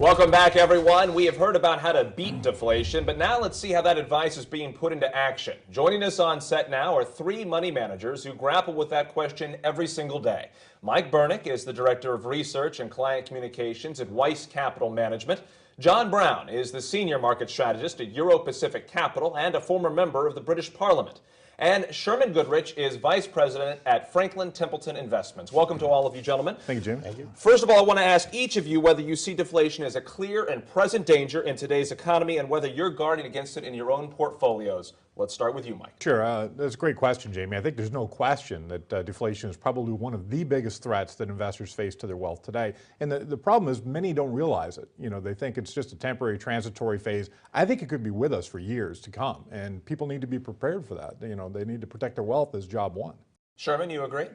Welcome back, everyone. We have heard about how to beat deflation, but now let's see how that advice is being put into action. Joining us on set now are three money managers who grapple with that question every single day. Mike Burnick is the Director of Research and Client Communications at Weiss Capital Management. John Browne is the Senior Market Strategist at Euro-Pacific Capital and a former member of the British Parliament. And Sherman Goodrich is Vice President at Franklin Templeton Investments. Welcome to all of you, gentlemen. Thank you, Jim. Thank you. First of all, I want to ask each of you whether you see deflation as a clear and present danger in today's economy and whether you're guarding against it in your own portfolios. Let's start with you, Mike. Sure. That's a great question, Jamie. I think there's no question that deflation is probably one of the biggest threats that investors face to their wealth today. And the problem is many don't realize it. You know, they think it's just a temporary, transitory phase. I think it could be with us for years to come, and people need to be prepared for that. You know, they need to protect their wealth as job one. Sherman, you agree?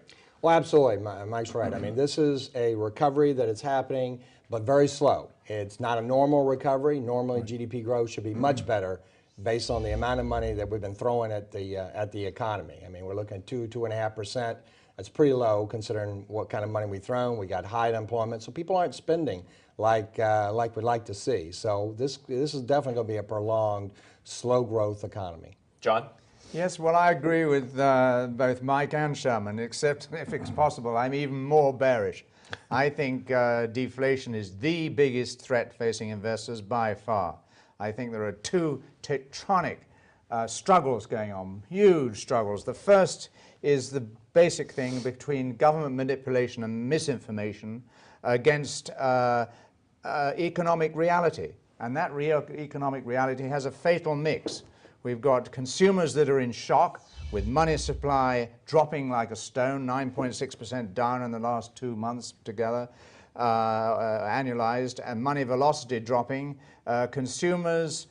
Well, absolutely. Mike's right. I mean, this is a recovery that is happening, but very slow. It's not a normal recovery. Normally, GDP growth should be much better based on the amount of money that we've been throwing at the economy. I mean, we're looking at 2.5%. That's pretty low considering what kind of money we've thrown. We got high unemployment, so people aren't spending like we'd like to see. So this is definitely going to be a prolonged, slow growth economy. John? Yes, well, I agree with both Mike and Sherman, except if it's possible, I'm even more bearish. I think deflation is the biggest threat facing investors by far. I think there are two tectonic struggles going on, huge struggles. The first is the basic thing between government manipulation and misinformation against economic reality. And that real economic reality has a fatal mix. We've got consumers that are in shock with money supply dropping like a stone, 9.6% down in the last 2 months together. Annualized, and money velocity dropping, consumers,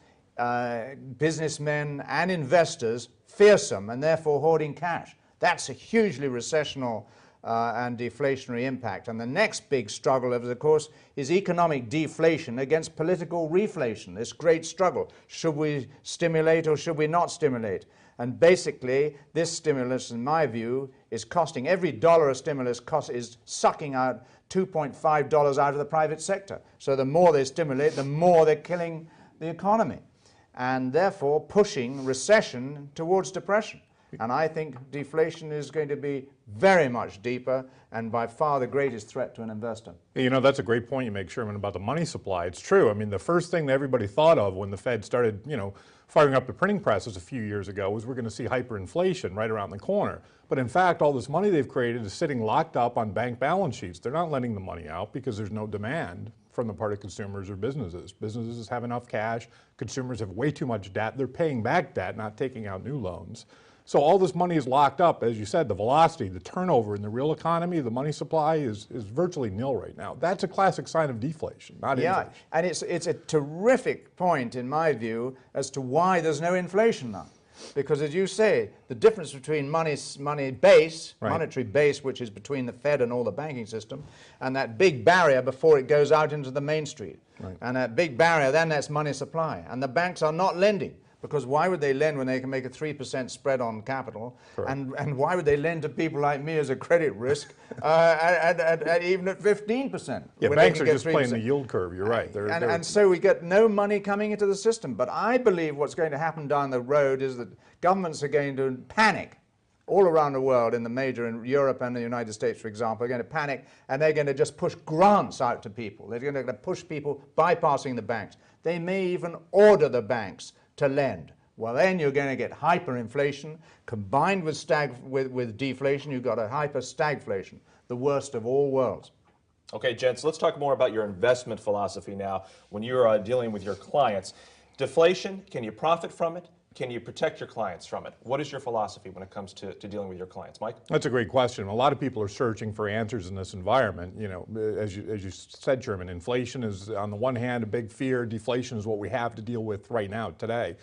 businessmen and investors fearsome and therefore hoarding cash. That's a hugely recessional and deflationary impact. And the next big struggle, of course, is economic deflation against political reflation, this great struggle. Should we stimulate or should we not stimulate? And basically, this stimulus, in my view, is costing, every dollar of stimulus cost is sucking out $2.5 out of the private sector. So the more they stimulate, the more they're killing the economy, and therefore pushing recession towards depression. And I think deflation is going to be very much deeper and by far the greatest threat to an investor. You know, that's a great point you make, Sherman, about the money supply. It's true. I mean, the first thing that everybody thought of when the Fed started, you know, firing up the printing presses a few years ago was we're going to see hyperinflation right around the corner. But in fact, all this money they've created is sitting locked up on bank balance sheets. They're not lending the money out because there's no demand from the part of consumers or businesses. Businesses have enough cash. Consumers have way too much debt. They're paying back debt, not taking out new loans. So all this money is locked up. As you said, the velocity, the turnover in the real economy, the money supply is virtually nil right now. That's a classic sign of deflation, not inflation. Yeah, and it's a terrific point, in my view, as to why there's no inflation now. Because as you say, the difference between money base, right, monetary base, which is between the Fed and all the banking system, and that big barrier before it goes out into the main street. Right. And that big barrier, then that's money supply. And the banks are not lending. Because why would they lend when they can make a 3% spread on capital? And why would they lend to people like me as a credit risk even at 15%? Yeah, banks are just playing the yield curve, you're right. And so we get no money coming into the system. But I believe what's going to happen down the road is that governments are going to panic all around the world, in the major, in Europe and the United States, for example, are going to panic, and they're going to just push grants out to people. They're going to push people bypassing the banks. They may even order the banks to lend. Well, then you're going to get hyperinflation combined with deflation. You've got a hyper-stagflation, the worst of all worlds. Okay, gents, let's talk more about your investment philosophy now when you're dealing with your clients. Deflation, can you profit from it? Can you protect your clients from it? What is your philosophy when it comes to dealing with your clients, Mike? That's a great question. A lot of people are searching for answers in this environment. You know, as you said, Sherman, inflation is on the one hand a big fear. Deflation is what we have to deal with right now, today.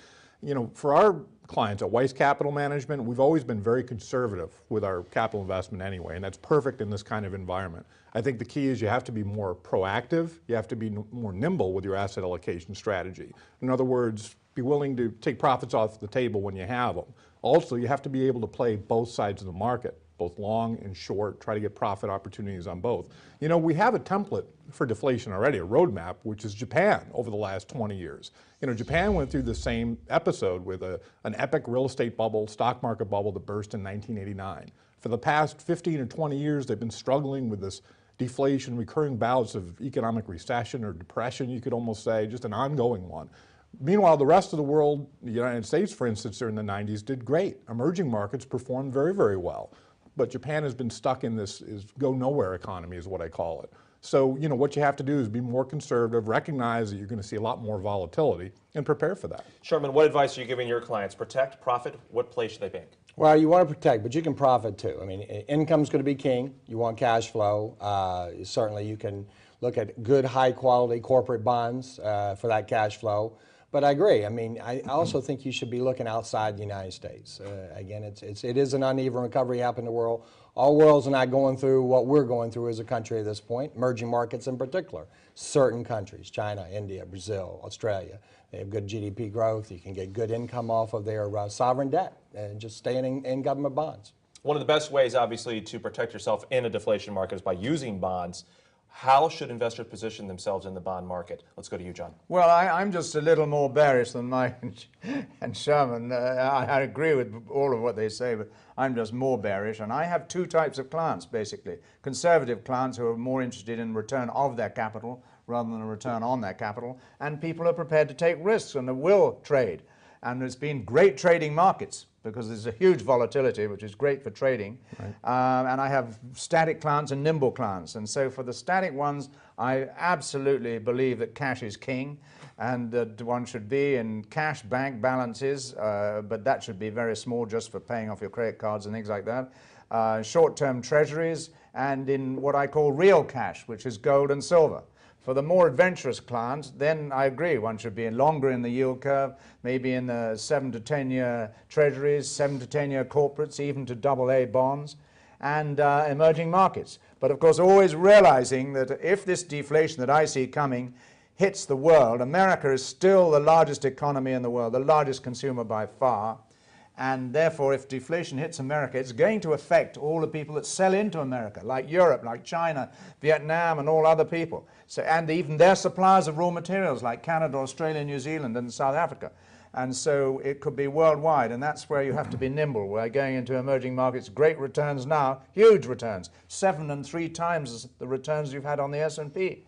You know, for our clients at Weiss Capital Management, we've always been very conservative with our capital investment anyway, and that's perfect in this kind of environment. I think the key is you have to be more proactive. You have to be more nimble with your asset allocation strategy. In other words, be willing to take profits off the table when you have them. Also, you have to be able to play both sides of the market. both long and short, try to get profit opportunities on both. You know, we have a template for deflation already, a roadmap, which is Japan over the last 20 years. You know, Japan went through the same episode with an epic real estate bubble, stock market bubble that burst in 1989. For the past 15 or 20 years, they've been struggling with this deflation, recurring bouts of economic recession or depression, you could almost say, just an ongoing one. Meanwhile, the rest of the world, the United States, for instance, during the 90s, did great. Emerging markets performed very, very well. But Japan has been stuck in this go-nowhere economy is what I call it. So, you know, what you have to do is be more conservative, recognize that you're going to see a lot more volatility, and prepare for that. Sherman, what advice are you giving your clients? Protect, profit, what place should they bank? Well, you want to protect, but you can profit too. I mean, income's going to be king. You want cash flow. Certainly you can look at good, high-quality corporate bonds for that cash flow. But I agree. I mean, I also think you should be looking outside the United States. Again, it is an uneven recovery happening in the world. All worlds are not going through what we're going through as a country at this point, emerging markets in particular. Certain countries, China, India, Brazil, Australia, they have good GDP growth. You can get good income off of their sovereign debt and just staying in government bonds. One of the best ways, obviously, to protect yourself in a deflation market is by using bonds. How should investors position themselves in the bond market? Let's go to you, John. Well, I'm just a little more bearish than Mike and Sherman. I agree with all of what they say, but I'm just more bearish. And I have two types of clients, basically. Conservative clients who are more interested in return of their capital rather than a return on their capital, and people are prepared to take risks and will trade. And there's been great trading markets because there's a huge volatility, which is great for trading. Right. And I have static clients and nimble clients. And so for the static ones, I absolutely believe that cash is king and that one should be in cash bank balances, but that should be very small just for paying off your credit cards and things like that. Short-term treasuries and in what I call real cash, which is gold and silver. For the more adventurous clients, then I agree, one should be longer in the yield curve, maybe in the 7 to 10 year treasuries, 7 to 10 year corporates, even to AA bonds, and emerging markets. But of course, always realizing that if this deflation that I see coming hits the world, America is still the largest economy in the world, the largest consumer by far. And therefore, if deflation hits America, it's going to affect all the people that sell into America, like Europe, like China, Vietnam, and all other people. So, and even their suppliers of raw materials, like Canada, Australia, New Zealand, and South Africa. And so it could be worldwide, and that's where you have to be nimble. We're going into emerging markets, great returns now, huge returns, 7 and 3 times the returns you've had on the S&P.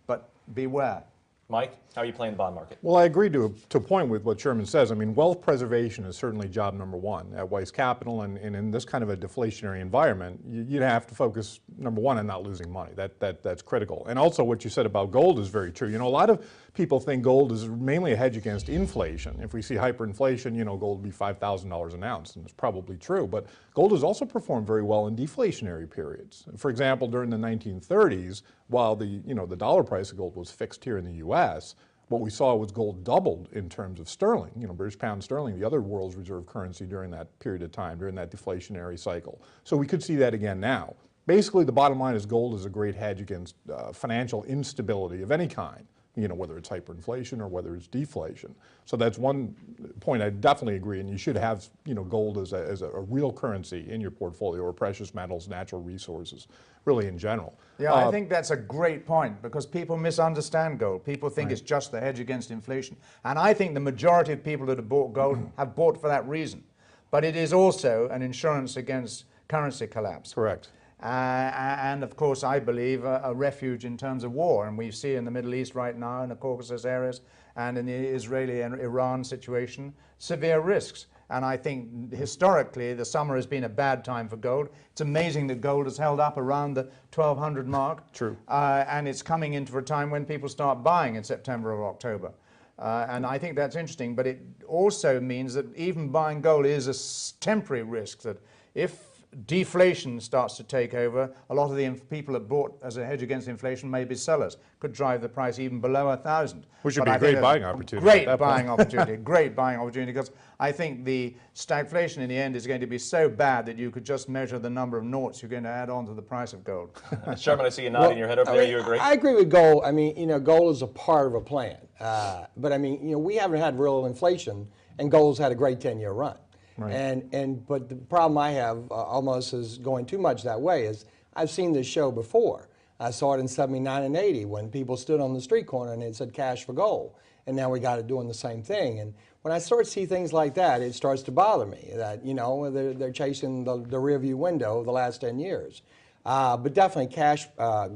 But beware. Mike, how are you playing the bond market? Well, I agree to a point with what Sherman says. I mean, wealth preservation is certainly job number one at Weiss Capital, and in this kind of a deflationary environment, you'd have to focus, number one, on not losing money. That's critical. And also what you said about gold is very true. You know, a lot of people think gold is mainly a hedge against inflation. If we see hyperinflation, you know, gold would be $5,000 an ounce, and it's probably true. But gold has also performed very well in deflationary periods. For example, during the 1930s, while the dollar price of gold was fixed here in the U.S., what we saw was gold doubled in terms of sterling, you know, British pound sterling, the other world's reserve currency during that period of time, during that deflationary cycle. So we could see that again now. Basically, the bottom line is gold is a great hedge against financial instability of any kind, you know, whether it's hyperinflation or whether it's deflation. So that's one point I definitely agree, and you should have, you know, gold as a real currency in your portfolio, or precious metals, natural resources, really in general. Yeah, I think that's a great point, because people misunderstand gold. People think it's just the hedge against inflation. And I think the majority of people that have bought gold have bought for that reason. But it is also an insurance against currency collapse. Correct. And of course, I believe a refuge in terms of war. And we see in the Middle East right now, in the Caucasus areas, and in the Israeli and Iran situation, severe risks. And I think historically, the summer has been a bad time for gold. It's amazing that gold has held up around the 1,200 mark. True. And it's coming into a time when people start buying in September or October. And I think that's interesting. But it also means that even buying gold is a temporary risk, that if deflation starts to take over, a lot of the people that bought as a hedge against inflation may be sellers, could drive the price even below 1,000. Which would be a great buying opportunity. Great buying opportunity, great buying opportunity, because I think the stagflation in the end is going to be so bad that you could just measure the number of noughts you're going to add on to the price of gold. Sherman, I see you nodding your head over there. You agree? I agree with gold. I mean, you know, gold is a part of a plan. But I mean, you know, we haven't had real inflation, and gold's had a great 10-year run. But the problem I have almost is going too much that way is I've seen this show before. I saw it in 79 and 80 when people stood on the street corner and it said cash for gold. And now we got it doing the same thing. And when I start to see things like that, it starts to bother me that, you know, they're chasing the rearview window of the last 10 years. But definitely cash,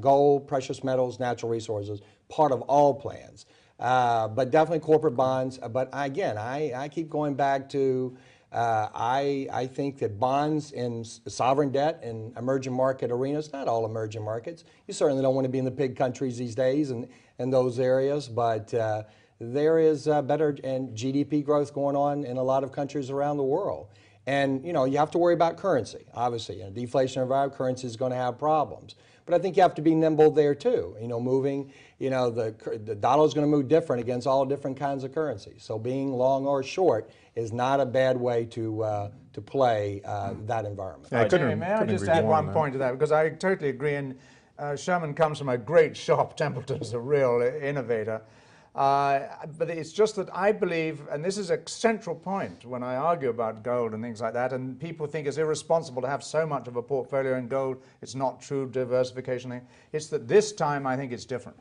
gold, precious metals, natural resources, part of all plans. But definitely corporate bonds. But again, I keep going back to I think that bonds in sovereign debt in emerging market arenas, not all emerging markets, you certainly don't want to be in the big countries these days and in those areas, but there is better and GDP growth going on in a lot of countries around the world. And, you know, you have to worry about currency. Obviously, in a deflation environment, currency is going to have problems. But I think you have to be nimble there, too. You know, moving, you know, the dollar is going to move different against all different kinds of currencies. So being long or short is not a bad way to play that environment. Yeah, Jamie, may I just add one point to that? Because I totally agree. And Sherman comes from a great shop. Templeton's a real innovator. But it's just that I believe, and this is a central point when I argue about gold and things like that, and people think it's irresponsible to have so much of a portfolio in gold. It's not true diversification thing. It's that this time I think it's different.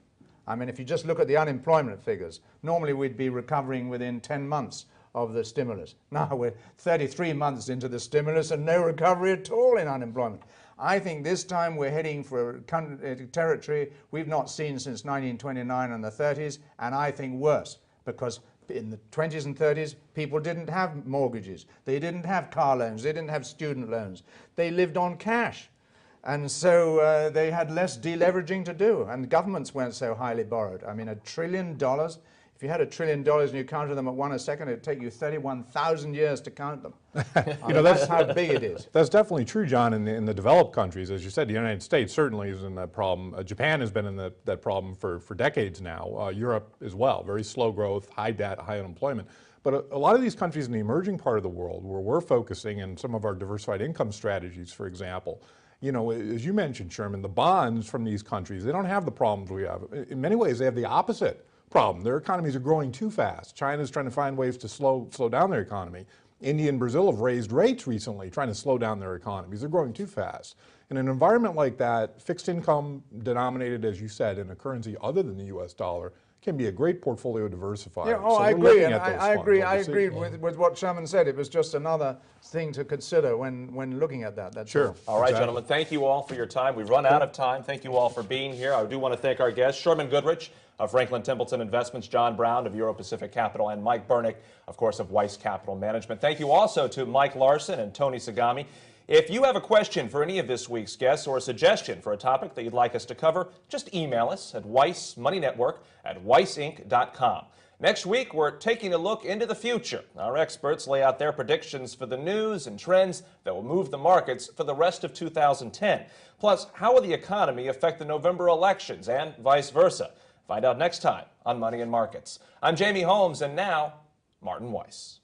I mean, if you just look at the unemployment figures, normally we'd be recovering within 10 months of the stimulus. Now we're 33 months into the stimulus and no recovery at all in unemployment. I think this time we're heading for territory we've not seen since 1929 and the 30s, and I think worse, because in the 20s and 30s, people didn't have mortgages. They didn't have car loans. They didn't have student loans. They lived on cash. And so they had less deleveraging to do, and governments weren't so highly borrowed. I mean, $1 trillion, if you had $1 trillion and you counted them at one a second, it'd take you 31,000 years to count them. You know, that's how big it is. That's definitely true, John, in the developed countries. As you said, the United States certainly is in that problem. Japan has been in that problem for decades now. Europe as well, very slow growth, high debt, high unemployment. But a lot of these countries in the emerging part of the world where we're focusing in some of our diversified income strategies, for example, you know, as you mentioned, Sherman, the bonds from these countries, they don't have the problems we have. In many ways, they have the opposite problem. Their economies are growing too fast. China's trying to find ways to slow down their economy. India and Brazil have raised rates recently, trying to slow down their economies. They're growing too fast. In an environment like that, fixed income denominated, as you said, in a currency other than the US dollar can be a great portfolio diversifier. Yeah, I agree, and I agree with what Sherman said. It was just another thing to consider when looking at that. That's sure. All right, gentlemen, thank you all for your time. We've run out of time. Thank you all for being here. I do want to thank our guests, Sherman Goodrich of Franklin Templeton Investments, John Browne of Euro Pacific Capital, and Mike Burnick, of course, of Weiss Capital Management. Thank you also to Mike Larson and Tony Sagami. If you have a question for any of this week's guests or a suggestion for a topic that you'd like us to cover, just email us at weissmoneynetwork@weissinc.com. Next week, we're taking a look into the future. Our experts lay out their predictions for the news and trends that will move the markets for the rest of 2010. Plus, how will the economy affect the November elections and vice versa? Find out next time on Money and Markets. I'm Jamie Holmes, and now, Martin Weiss.